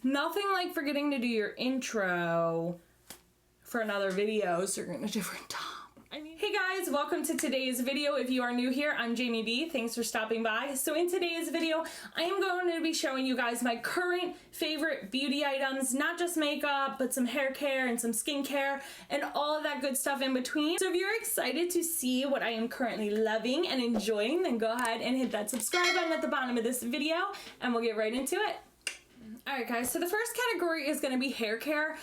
Nothing like forgetting to do your intro for another video, so you're in a different top. Hey guys, welcome to today's video. If you are new here, I'm Jamie B. Thanks for stopping by. So in today's video, I am going to be showing you guys my current favorite beauty items, not just makeup, but some hair care and some skincare and all of that good stuff in between. So if you're excited to see what I am currently loving and enjoying, then go ahead and hit that subscribe button at the bottom of this video and we'll get right into it. Alright guys, so the first category is going to be hair care.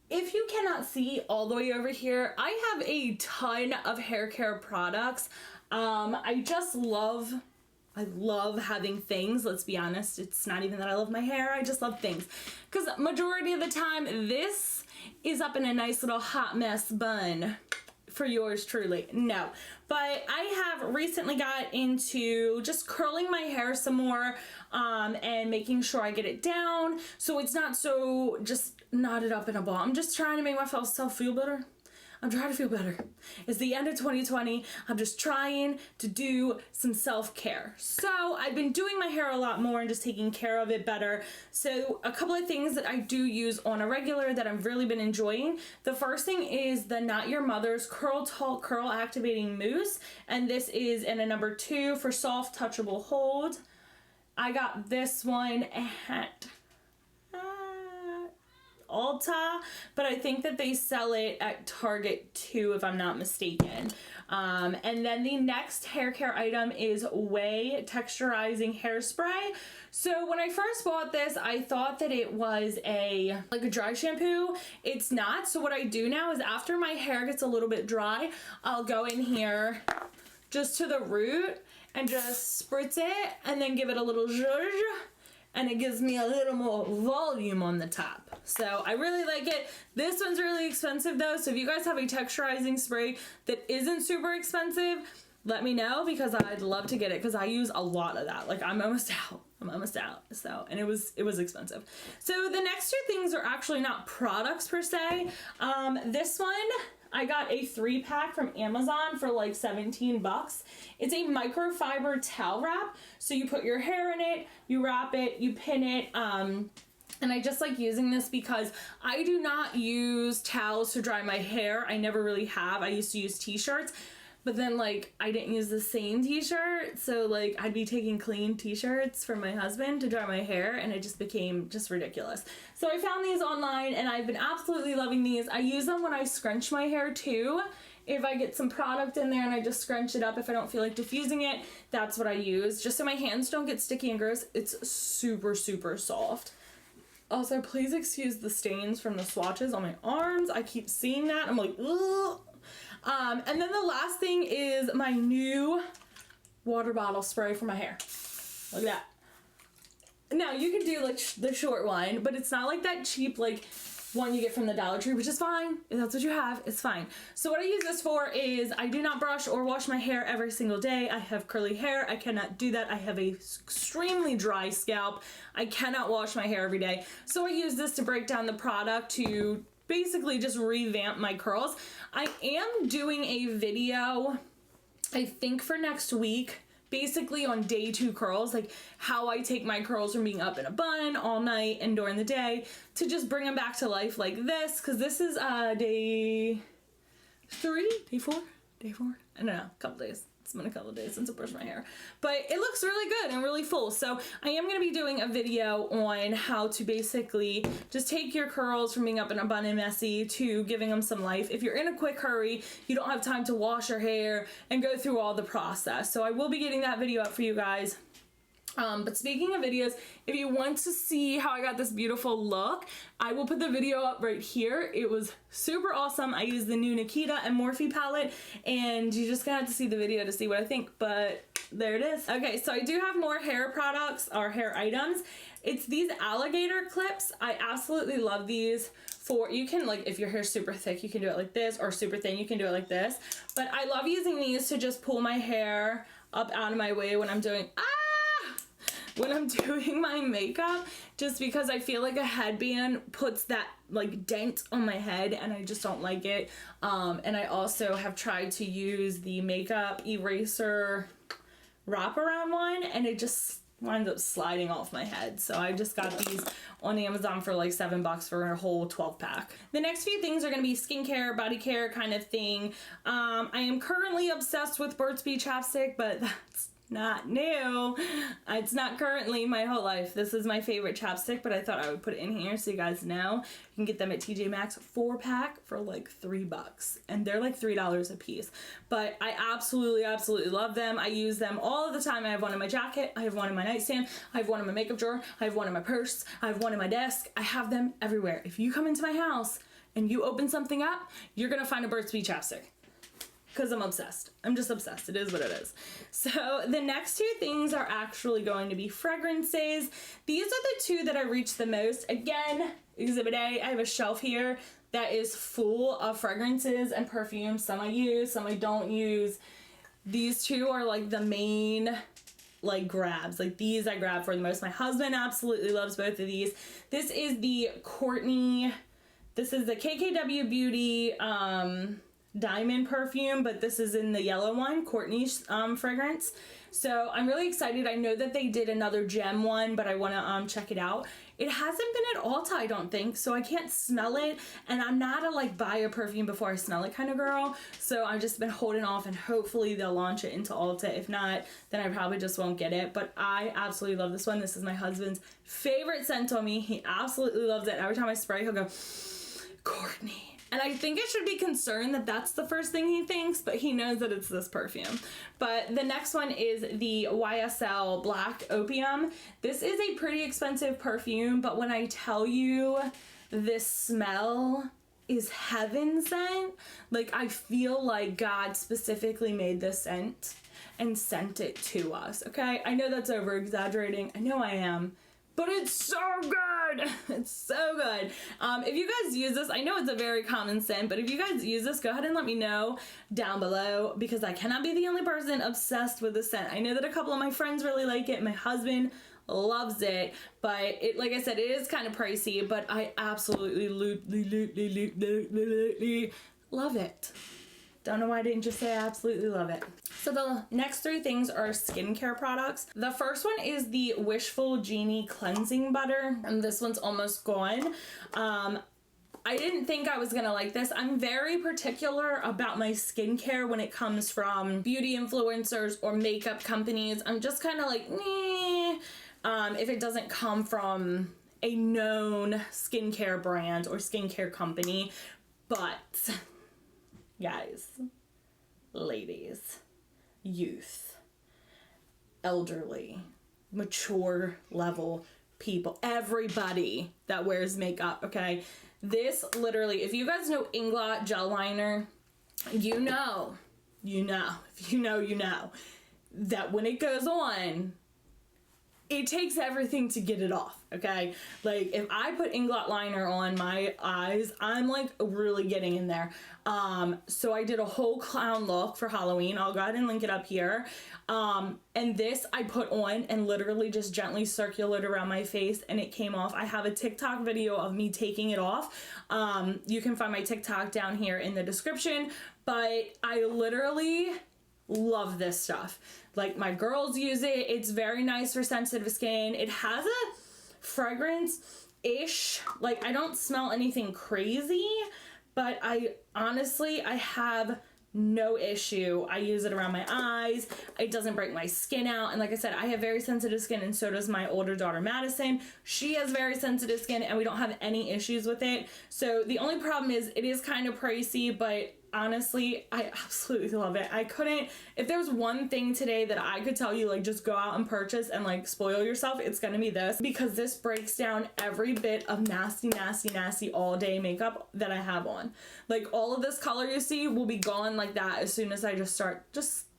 If you cannot see all the way over here, I have a ton of hair care products. I love having things, let's be honest. It's not even that I love my hair, I just love things. Because majority of the time, this is up in a nice little hot mess bun for yours truly. No, but I have recently got into just curling my hair some more and making sure I get it down so it's not so just knotted up in a ball. I'm just trying to make myself feel better. I'm trying to feel better. It's the end of 2020. I'm just trying to do some self-care. So I've been doing my hair a lot more and just taking care of it better. So a couple of things that I do use on a regular that I've really been enjoying. The first thing is the Not Your Mother's Curl Talk Curl Activating Mousse. And this is in a number 2 for soft touchable hold. I got this one at Ulta, but I think that they sell it at Target too, if I'm not mistaken. And then the next hair care item is Way Texturizing Hairspray. So when I first bought this, I thought that it was like a dry shampoo. It's not. So what I do now is after my hair gets a little bit dry, I'll go in here just to the root and just spritz it and then give it a little zhuzh. And it gives me a little more volume on the top. So I really like it. This one's really expensive though, so if you guys have a texturizing spray that isn't super expensive, let me know because I'd love to get it because I use a lot of that. Like I'm almost out. So, and it was expensive. So the next two things are actually not products per se. This one, I got a 3-pack from Amazon for like 17 bucks. It's a microfiber towel wrap. So you put your hair in it, you wrap it, you pin it, and I just like using this because I do not use towels to dry my hair. I never really have. I used to use t-shirts, but then like I didn't use the same t-shirt. So like I'd be taking clean t-shirts from my husband to dry my hair and it just became just ridiculous. So I found these online and I've been absolutely loving these. I use them when I scrunch my hair too. If I get some product in there and I just scrunch it up, if I don't feel like diffusing it, that's what I use. Just so my hands don't get sticky and gross. It's super, super soft. Also, please excuse the stains from the swatches on my arms. I keep seeing that. I'm like, ugh. And then the last thing is my new water bottle spray for my hair. Look at that. Now, you can do like the short one, but it's not like that cheap like one you get from the Dollar Tree, which is fine. If that's what you have, it's fine. So what I use this for is I do not brush or wash my hair every single day. I have curly hair. I cannot do that. I have a extremely dry scalp. I cannot wash my hair every day. So I use this to break down the product to basically just revamp my curls. I am doing a video, I think for next week, basically on day 2 curls, like how I take my curls from being up in a bun all night and during the day to just bring them back to life like this, because this is day 3, day 4, I don't know, a couple days. It's been a couple of days since I brushed my hair, but it looks really good and really full. So I am going to be doing a video on how to basically just take your curls from being up in a bun and messy to giving them some life. If you're in a quick hurry, you don't have time to wash your hair and go through all the process. So I will be getting that video up for you guys. But speaking of videos, if you want to see how I got this beautiful look, I will put the video up right here. It was super awesome. I used the new Nikita and Morphe palette, and you're just gonna have to see the video to see what I think, but there it is. Okay, so I do have more hair products or hair items. It's these Alligator Clips. I absolutely love these. You can, like, if your hair's super thick, you can do it like this, or super thin, you can do it like this. But I love using these to just pull my hair up out of my way when I'm doing, my makeup, just because I feel like a headband puts that like dent on my head and I just don't like it. And I also have tried to use the makeup eraser wraparound one and it just winds up sliding off my head. So I just got these on Amazon for like $7 for a whole 12 pack. The next few things are going to be skincare, body care kind of thing. I am currently obsessed with Burt's Bees chapstick, but that's not new. It's not currently my whole life. This is my favorite chapstick, but I thought I would put it in here so you guys know. You can get them at TJ Maxx 4-pack for like $3, and they're like $3 a piece. But I absolutely love them. I use them all the time. I have one in my jacket, I have one in my nightstand, I have one in my makeup drawer, I have one in my purse, I have one in my desk. I have them everywhere. If you come into my house and you open something up, you're gonna find a Burt's Bees chapstick. Because I'm obsessed. I'm just obsessed. It is what it is. So the next two things are actually going to be fragrances. These are the two that I reach the most. Again, Exhibit A, I have a shelf here that is full of fragrances and perfumes. Some I use, some I don't use. These two are like the main like grabs. Like these I grab for the most. My husband absolutely loves both of these. This is the Courtney, this is the KKW Beauty Diamond perfume, but this is in the yellow one, Courtney's fragrance. So I'm really excited. I know that they did another gem one, but I want to check it out. It hasn't been at Ulta, I don't think, so I can't smell it, and I'm not a like buy a perfume before I smell it kind of girl, so I've just been holding off, and hopefully they'll launch it into Ulta. If not, then I probably just won't get it. But I absolutely love this one. This is my husband's favorite scent on me. He absolutely loves it. Every time I spray, he'll go, Courtney. And I think it should be concerned that that's the first thing he thinks, but he knows that it's this perfume. But the next one is the Ysl Black Opium. This is a pretty expensive perfume, but when I tell you this smell is heaven sent, like I feel like God specifically made this scent and sent it to us, okay? I know that's over exaggerating. I know I am. But it's so good. It's so good. If you guys use this, I know it's a very common scent, but if you guys use this, go ahead and let me know down below, because I cannot be the only person obsessed with this scent. I know that a couple of my friends really like it. My husband loves it, but it, like I said, it is kind of pricey, but I absolutely love it. Don't know why I didn't just say I absolutely love it. So the next three things are skincare products. The first one is the Wishful Genie Cleansing Butter, and this one's almost gone. I didn't think I was gonna like this. I'm very particular about my skincare when it comes from beauty influencers or makeup companies. I'm just kind of like, meh, if it doesn't come from a known skincare brand or skincare company. But guys, ladies, youth, elderly, mature level people, everybody that wears makeup, okay? This literally, if you guys know Inglot Gel Liner, you know, if you know, you know, that when it goes on, it takes everything to get it off, okay? Like, if I put Inglot Liner on my eyes, I'm, like, really getting in there. So I did a whole clown look for Halloween. I'll go ahead and link it up here. And this I put on and literally just gently circulate around my face, and it came off. I have a TikTok video of me taking it off. You can find my TikTok down here in the description, but I literally love this stuff. Like, my girls use it. It's very nice for sensitive skin. It has a fragrance-ish. Like, I don't smell anything crazy, but I honestly have no issue. I use it around my eyes. It doesn't break my skin out. And like I said, I have very sensitive skin, and so does my older daughter, Madison. She has very sensitive skin, and we don't have any issues with it. So the only problem is it is kind of pricey, but honestly, I absolutely love it. I couldn't, if there was one thing today that I could tell you, like, just go out and purchase and like spoil yourself, it's gonna be this, because this breaks down every bit of nasty all day makeup that I have on. Like, all of this color you see will be gone like that as soon as I just start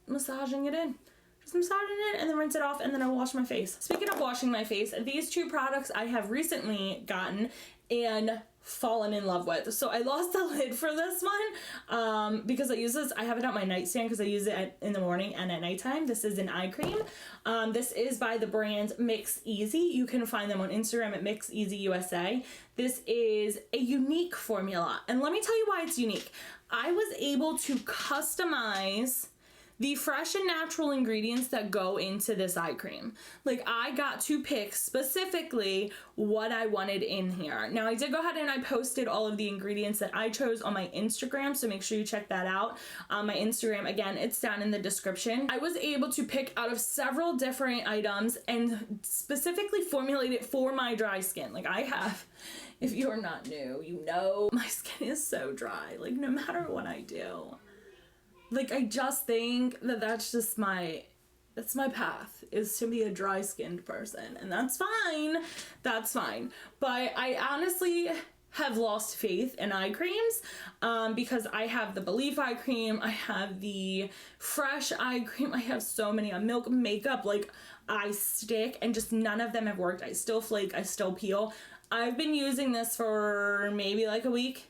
massaging it in. Just massaging it and then rinse it off, and then I wash my face. Speaking of washing my face, these two products I have recently gotten and fallen in love with. So I lost the lid for this one because I use this, I have it on my nightstand because I use it in the morning and at nighttime. This is an eye cream. This is by the brand Mix Easy. You can find them on Instagram at Mix Easy USA. This is a unique formula, and let me tell you why it's unique. I was able to customize the fresh and natural ingredients that go into this eye cream. Like, I got to pick specifically what I wanted in here. Now, I did go ahead and I posted all of the ingredients that I chose on my Instagram, so make sure you check that out. My Instagram, again, it's down in the description. I was able to pick out of several different items and specifically formulate it for my dry skin. Like, I have, if you're not new, you know my skin is so dry, like, no matter what I do. Like, I just think that that's my path, is to be a dry skinned person, and that's fine, but I honestly have lost faith in eye creams, because I have the Belief eye cream, I have the Fresh eye cream, I have so many, a Milk makeup, like, I stick, and just none of them have worked. I still flake, I still peel. I've been using this for maybe like a week,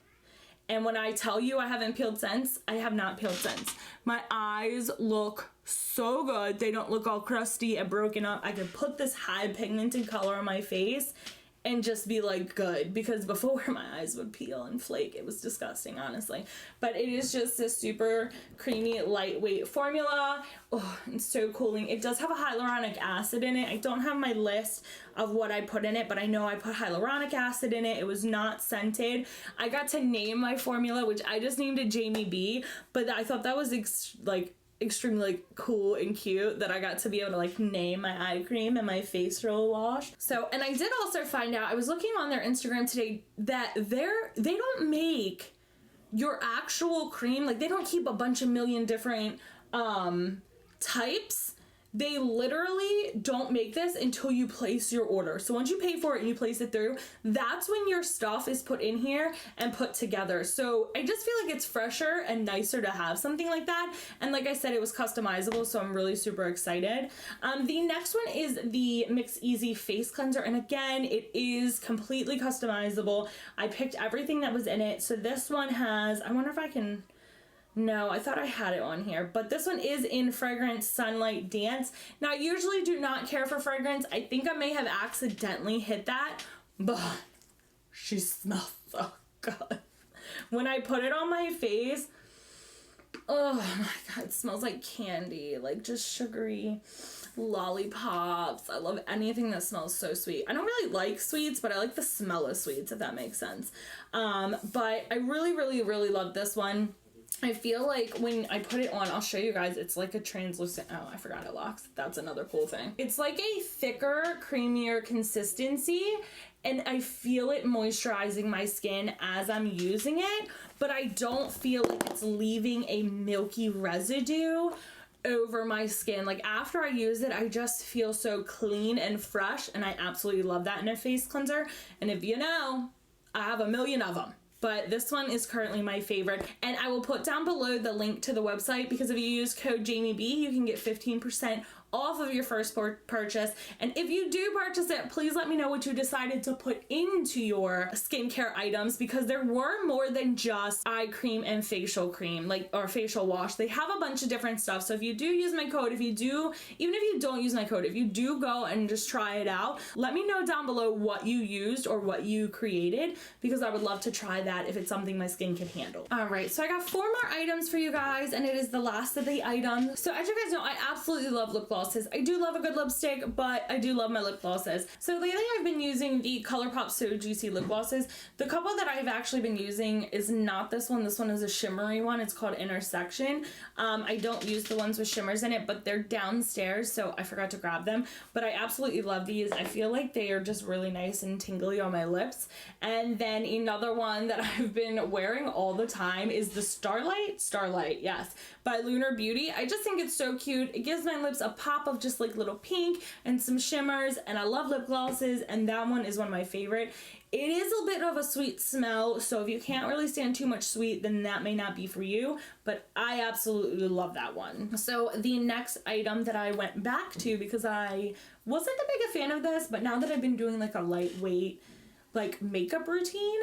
and when I tell you I haven't peeled since, I have not peeled since. My eyes look so good. They don't look all crusty and broken up. I could put this high pigmented color on my face and just be like good, because before my eyes would peel and flake. It was disgusting, honestly. But it is just a super creamy, lightweight formula. Oh, it's so cooling. It does have a hyaluronic acid in it. I don't have my list of what I put in it, but I know I put hyaluronic acid in it. It was not scented. I got to name my formula, which I just named it Jamie B, but I thought that was extremely like cool and cute that I got to be able to like name my eye cream and my facial wash. So, and I did also find out, I was looking on their Instagram today, that they don't make your actual cream, like, they don't keep a bunch of million different types. They literally don't make this until you place your order. So once you pay for it and you place it through, that's when your stuff is put in here and put together. So I just feel like it's fresher and nicer to have something like that. And like I said, it was customizable, so I'm really super excited. The next one is the Mix Easy Face Cleanser. And again, it is completely customizable. I picked everything that was in it. So this one has, I wonder if I can... No, I thought I had it on here, but this one is in fragrance Sunlight Dance. Now, I usually do not care for fragrance. I think I may have accidentally hit that, but she smells so good. When I put it on my face, oh my God, it smells like candy, like just sugary lollipops. I love anything that smells so sweet. I don't really like sweets, but I like the smell of sweets, if that makes sense. But I really, really, really love this one. I feel like when I put it on, I'll show you guys, it's like a translucent, oh, I forgot it locks. That's another cool thing. It's like a thicker, creamier consistency, and I feel it moisturizing my skin as I'm using it, but I don't feel like it's leaving a milky residue over my skin. Like, after I use it, I just feel so clean and fresh, and I absolutely love that in a face cleanser. And if you know, I have a million of them, but this one is currently my favorite. And I will put down below the link to the website, because if you use code JamieB, you can get 15% off of your first purchase. And if you do purchase it, please let me know what you decided to put into your skincare items, because there were more than just eye cream and facial cream, like, or facial wash. They have a bunch of different stuff. So if you do use my code, even if you don't use my code, if you do go and just try it out, let me know down below what you used or what you created, because I would love to try that if it's something my skin can handle. All right, so I got 4 more items for you guys, and it is the last of the items. So as you guys know, I absolutely love lip glosses. I do love a good lipstick, but I do love my lip glosses. So lately I've been using the Colourpop So Juicy lip glosses. The couple that I've actually been using is not this one. This one is a shimmery one. It's called Intersection. I don't use the ones with shimmers in it, but they're downstairs, so I forgot to grab them. But I absolutely love these. I feel like they are just really nice and tingly on my lips. And then another one that I've been wearing all the time is the Starlight Starlight, yes, by Lunar Beauty. I just think it's so cute. It gives my lips a pop of just like little pink and some shimmers, and I love lip glosses, and that one is one of my favorite. It is a bit of a sweet smell, so if you can't really stand too much sweet, then that may not be for you, but I absolutely love that one. So the next item that I went back to, because I wasn't a big fan of this, but now that I've been doing like a lightweight like makeup routine,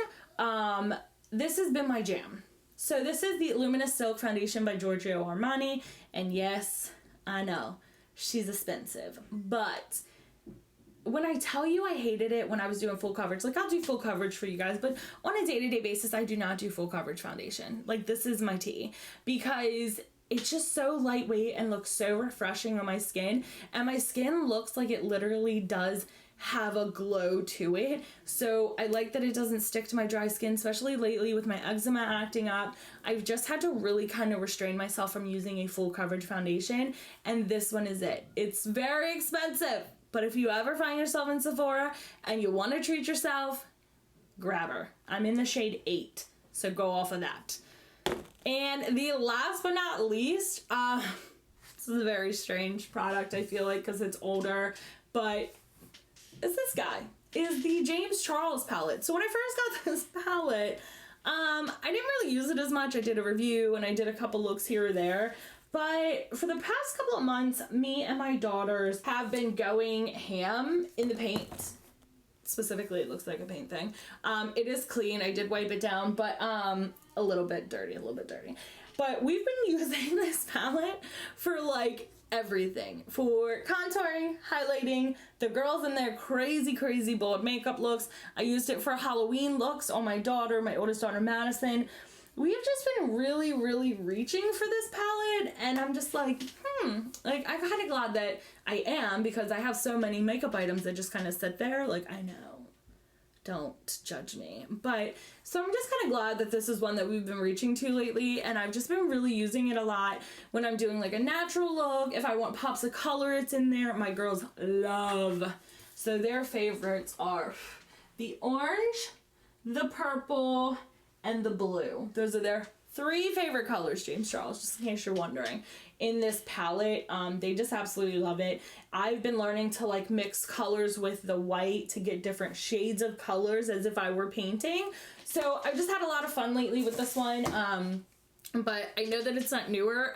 this has been my jam. So this is the Luminous Silk Foundation by Giorgio Armani, and yes, I know, she's expensive, but when I tell you I hated it when I was doing full coverage, like, I'll do full coverage for you guys, but on a day-to-day basis, I do not do full coverage foundation. Like, this is my tea, because it's just so lightweight and looks so refreshing on my skin, and my skin looks like it literally does have a glow to it. So I like that it doesn't stick to my dry skin, especially lately with my eczema acting up. I've just had to really kind of restrain myself from using a full coverage foundation, and this one is it. It's very expensive, but if you ever find yourself in Sephora and you want to treat yourself, grab her. I'm in the shade 8, so go off of that. And the last but not least, this is a very strange product, I feel like, because it's older, but is this guy. Is the James Charles palette. So when I first got this palette, I didn't really use it as much. I did a review and I did a couple looks here or there. But for the past couple of months, me and my daughters have been going ham in the paint. Specifically, it looks like a paint thing. It is clean. I did wipe it down, but a little bit dirty. But we've been using this palette for like everything. For contouring, highlighting, the girls in their crazy bold makeup looks. I used it for Halloween looks on my daughter, my oldest daughter, Madison. We have just been really reaching for this palette, and I'm just like, like, I'm kind of glad that I am, because I have so many makeup items that just kind of sit there. Like, I know, don't judge me, but so I'm just kind of glad that this is one that we've been reaching to lately, and I've just been really using it a lot when I'm doing like a natural look. If I want pops of color, it's in there. My girls love, so their favorites are the orange, the purple, and the blue. Those are their 3 favorite colors, James Charles, just in case you're wondering, in this palette. They just absolutely love it. I've been learning to like mix colors with the white to get different shades of colors as if I were painting. So I've just had a lot of fun lately with this one. But I know that it's not newer.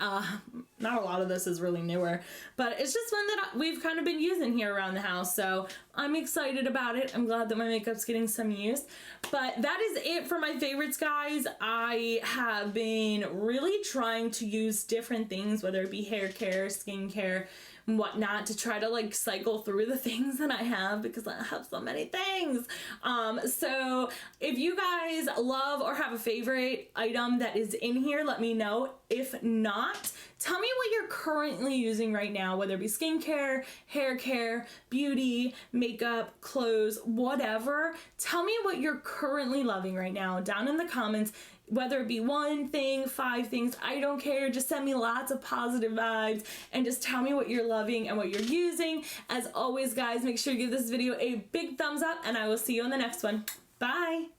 Not a lot of this is really newer, but it's just one that we've kind of been using here around the house. So I'm excited about it. I'm glad that my makeup's getting some use. But that is it for my favorites, guys. I have been really trying to use different things, whether it be hair care, skincare, and whatnot, to try to like cycle through the things that I have, because I have so many things. So if you guys love or have a favorite item that is in here, let me know. If not, tell me what you're currently using right now, whether it be skincare, hair care, beauty, makeup, clothes, whatever. Tell me what you're currently loving right now down in the comments. Whether it be 1 thing, 5 things, I don't care. Just send me lots of positive vibes and just tell me what you're loving and what you're using. As always, guys, make sure you give this video a big thumbs up, and I will see you on the next one. Bye!